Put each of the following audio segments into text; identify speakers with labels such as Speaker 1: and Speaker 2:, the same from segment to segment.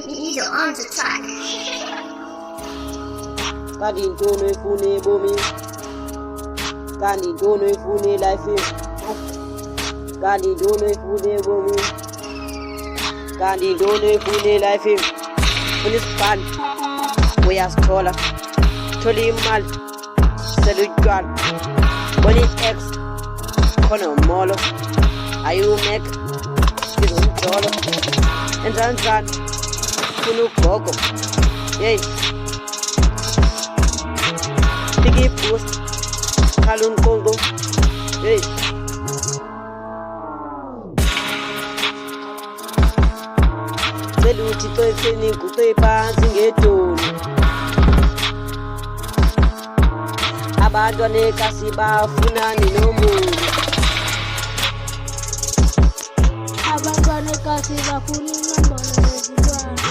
Speaker 1: He's on the track.
Speaker 2: Kandi ntono ifune bomi, kandi ntono ifune life, kandi ntono ifune bomi, kandi ntono ifune life. Unispan, uyasithola, thola imali, selutshwala, boni ex, khona umolo, ayumek, sizumjolo, enzanzana, funa ugogo, yey. Biggie post, Kalun Congo, hey. Seluti to ifeni kuto phansi ngedolo. Abantwana ekasi bafunani nomuntu.
Speaker 3: Abantwana ekasi bafuna inombolo yezilwane.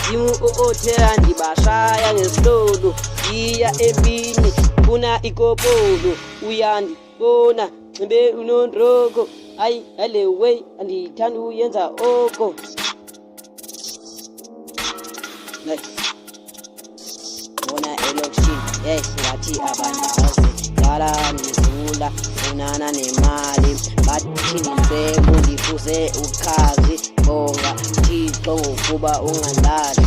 Speaker 2: Zimu othela ndibashaya ngesilolo. Iya empini funa ikopolo uyandi bona ngibe unondroko ayi ale way andithanda uyenza oko nice bona election ngathi abantu dala nizula unana nemali bathi ngisebo ndifuze ukhazi bonga Thixo ngokuba ungalali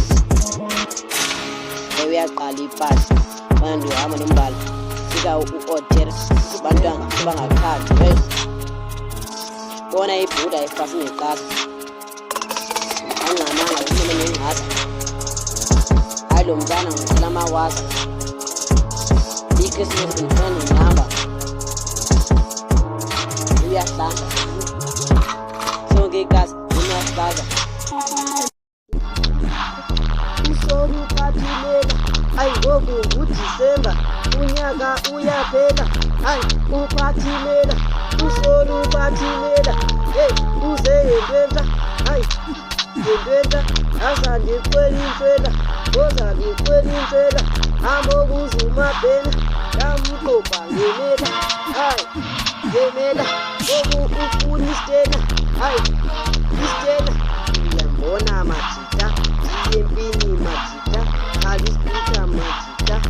Speaker 2: uyaqala ipasi manje uhamba nombala fika u-order abantwana bangakhathi hey bona ibhuda ifasi ngeqasa angamanga kumele ngingasa hayi lo mntana ngicela amawasa ikrisimesi ngifuna nginamba uyahlanga sonke ikasi uyahlaza Ay ngoku uDisemba unyaka uyaphela ay uphathimela usolo uphathimela hey uzeyentwenza ay yentwenza azandikwelintwela ozandikwelintwela amokuzuma phela yamqoba ngemela ay ngemela ngoku ufuna istena ay istena uyambona majita yempini majita alispita majita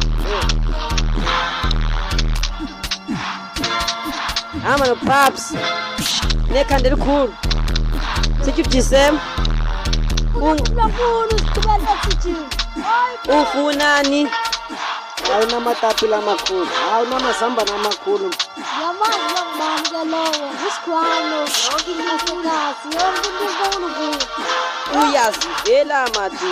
Speaker 2: ama no paps nekhanda elikhulu sithi December
Speaker 3: ungafuna usiqhubela sijini
Speaker 2: ufunani awunamatapila amakhulu awunamazambane amakhulu
Speaker 3: yamazi lokubamke lowo isikhwano yonke into esekasi yonke into ifuna ukuya
Speaker 2: uyazivela mati